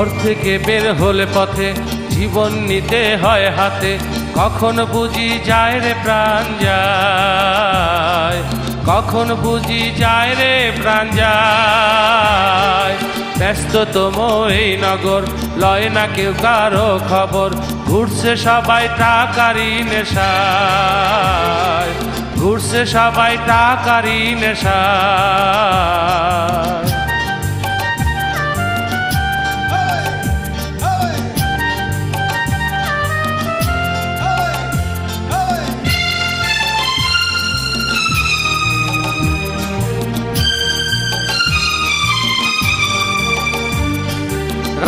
ঘর থেকে বের হলে পথে জীবন নিতে হয় হাতে, কখন বুঝি যায় রে প্রাণ যায়, কখন বুঝি যায় রে প্রাণ যায়। ব্যস্ততম এই নগর, লয় না কেউ কারো খবর, ঘুরছে সবাই টাকারই নেশায়, ঘুরছে সবাই টাকারই নেশায়।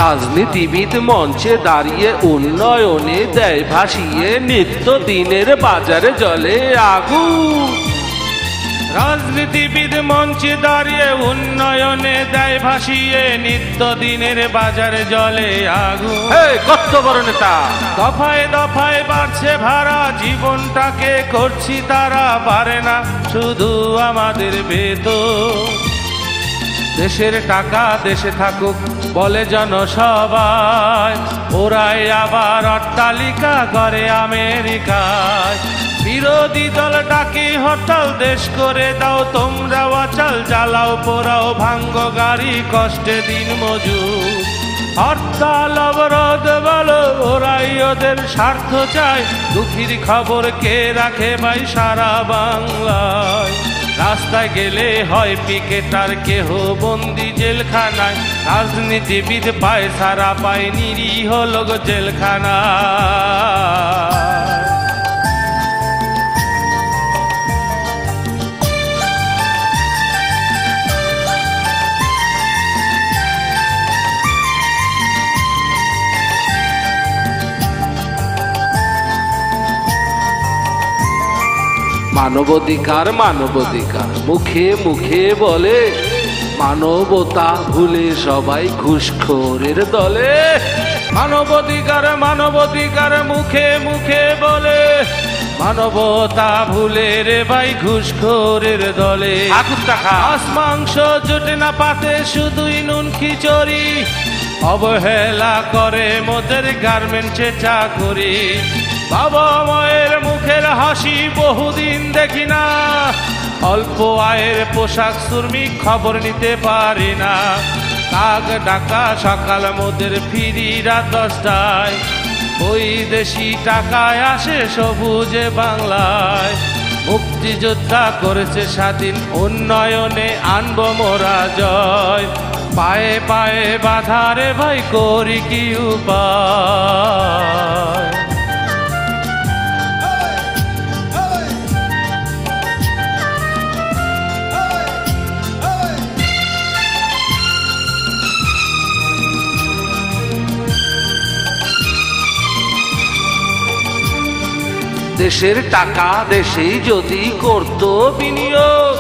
রাজনীতিবিদ মঞ্চে দাঁড়িয়ে উন্নয়নে দেয় ভাসিয়ে, নিত্য দিনের বাজারে জ্বলে আগুন। রাজনীতিবিদ মঞ্চে দাঁড়িয়ে উন্নয়নে দেয় ভাসিয়ে, নিত্য দিনের বাজারে জ্বলে আগুন। কত বড় নেতা! দফায় দফায় বাড়ছে ভাড়া, জীবনটাকে করছি তারা, পারে না শুধু আমাদের বেতন। দেশের টাকা দেশে থাকুক বলে জনসভায়, ওরাই আবার অট্টালিকা করে আমেরিকায়। বিরোধী দল ডাকে হরতাল, দেশ করে দাও তোমরা অচল, জ্বালাও পোড়াও ভাঙ্গ গাড়ি, কষ্টে দিন মজুর। হরতাল অবরোধ বলো, ওরাই ওদের স্বার্থ চায়, দুঃখীর খবর কে রাখে ভাই সারা বাংলায়। রাস্তায় গেলে হয় পিকেটার, কেহ বন্দি জেলখানায়, রাজনীতিবিদ পায় সারা পায় নিরীহ লোক জেলখানায়। মানবাধিকার মানবাধিকার মুখে মুখে বলে, মানবতা ভুলে সবাই ঘুষখোরের দলে। মানবাধিকার মানবাধিকার মুখে মুখে বলে, মানবতা ভুলে রে ভাই ঘুষখোরের দলে। মাছ মাংস জোটে না পাতে, শুধুই নুন খিচুড়ি, অবহেলা করে মোদের গার্মেন্টসে চাকরি। বাবা মায়ের মুখের হাসি বহুদিন দেখি না, অল্প আয়ের পোশাক শ্রমিক খবর নিতে পারি না। কাক ডাকা সকাল মোদের ফিরি রাত 10টায়, ওই দেশি টাকায় আসে সবুজে বাংলায়। মুক্তিযোদ্ধা করেছে স্বাধীন, উন্নয়নে আনবো মোরা জয়, পায়ে পায়ে বাধারে ভাই করি কি উপায়। দেশের টাকা দেশেই যদি করতো বিনিয়োগ,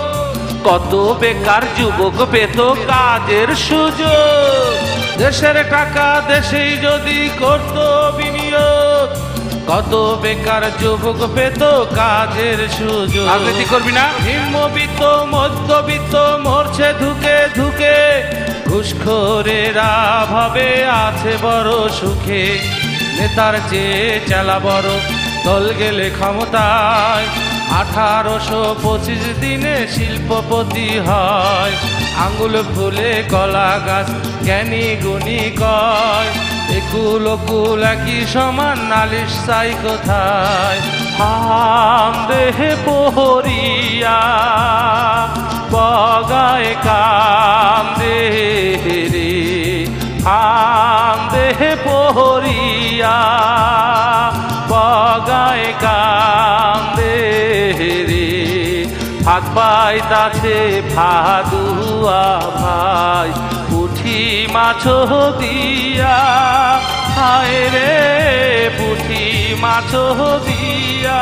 কত বেকার যুবক পেত কাজের সুযোগ। দেশের টাকা দেশেই যদি করতো বিনিয়োগ, কত বেকার যুবক পেত কাজের সুযোগ। রাজনীতি করবি না? নিম্নবিত্ত মধ্যবিত্ত মরছে ধুকে ধুকে, ঘুষখোরেরা ভাবে আছে বড় সুখে। নেতার চেয়ে চালা বড়, দল গেলে ক্ষমতায়, 1825 দিনে শিল্পপতি হয়। আঙ্গুল ফুলে কলা গাছ জ্ঞানী গুণী কয়, একুল ওকুল একই সমান নালিশ চাই কোথায়। হাম দেহে পোহরিয়া বগায় কাম দেহে রে, হাম দেহে পোহরিয়া বগায় কাম দেহে রে। ভাত পাইতাছে ভাদুয়া ভাই, পুঠি মাছ দিয়া, হায় রে পুঠি মাছ দিয়া।